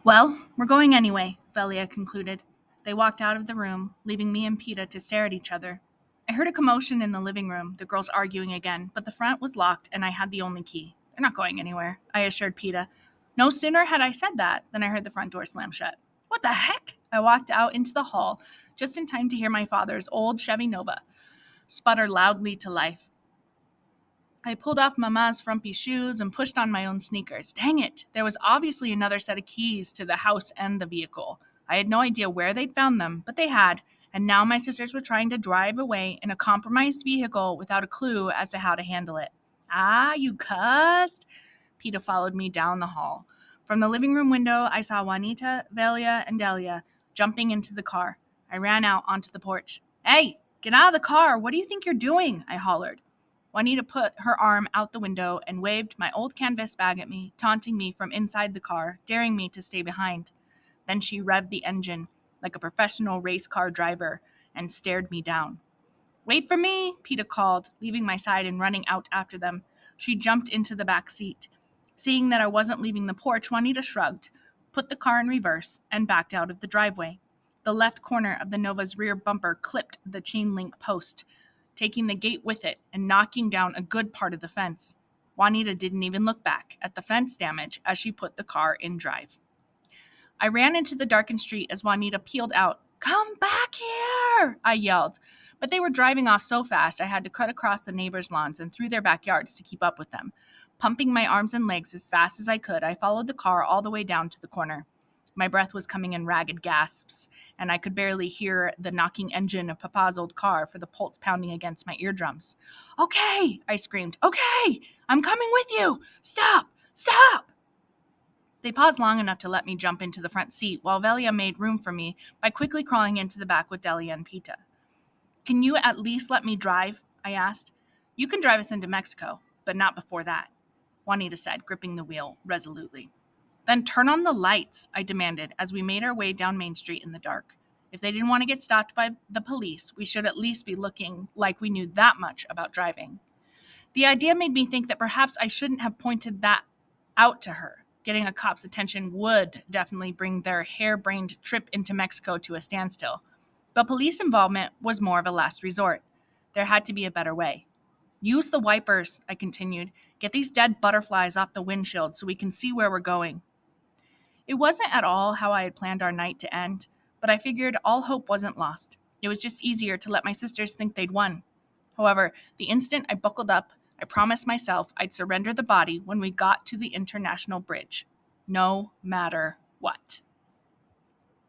Well, we're going anyway, Velia concluded. They walked out of the room, leaving me and Peta to stare at each other. I heard a commotion in the living room, the girls arguing again, but the front was locked and I had the only key. They're not going anywhere, I assured Peta. No sooner had I said that than I heard the front door slam shut. What the heck? I walked out into the hall, just in time to hear my father's old Chevy Nova sputter loudly to life. I pulled off Mama's frumpy shoes and pushed on my own sneakers. Dang it, there was obviously another set of keys to the house and the vehicle. I had no idea where they'd found them, but they had, and now my sisters were trying to drive away in a compromised vehicle without a clue as to how to handle it. Ah, you cussed? Peta followed me down the hall. From the living room window, I saw Juanita, Velia, and Delia jumping into the car. I ran out onto the porch. Hey, get out of the car. What do you think you're doing? I hollered. Juanita put her arm out the window and waved my old canvas bag at me, taunting me from inside the car, daring me to stay behind. Then she revved the engine like a professional race car driver and stared me down. Wait for me, Peta called, leaving my side and running out after them. She jumped into the back seat. Seeing that I wasn't leaving the porch, Juanita shrugged, put the car in reverse, and backed out of the driveway. The left corner of the Nova's rear bumper clipped the chain link post, taking the gate with it and knocking down a good part of the fence. Juanita didn't even look back at the fence damage as she put the car in drive. I ran into the darkened street as Juanita peeled out. Come back here, I yelled. But they were driving off so fast I had to cut across the neighbors' lawns and through their backyards to keep up with them. Pumping my arms and legs as fast as I could, I followed the car all the way down to the corner. My breath was coming in ragged gasps, and I could barely hear the knocking engine of Papa's old car for the pulse pounding against my eardrums. Okay, I screamed. Okay, I'm coming with you. Stop, stop. They paused long enough to let me jump into the front seat while Velia made room for me by quickly crawling into the back with Delia and Peta. Can you at least let me drive? I asked. You can drive us into Mexico, but not before that, Juanita said, gripping the wheel resolutely. Then turn on the lights, I demanded, as we made our way down Main Street in the dark. If they didn't want to get stopped by the police, we should at least be looking like we knew that much about driving. The idea made me think that perhaps I shouldn't have pointed that out to her. Getting a cop's attention would definitely bring their harebrained trip into Mexico to a standstill. But police involvement was more of a last resort. There had to be a better way. Use the wipers, I continued. Get these dead butterflies off the windshield so we can see where we're going. It wasn't at all how I had planned our night to end, but I figured all hope wasn't lost. It was just easier to let my sisters think they'd won. However, the instant I buckled up, I promised myself I'd surrender the body when we got to the international bridge, no matter what.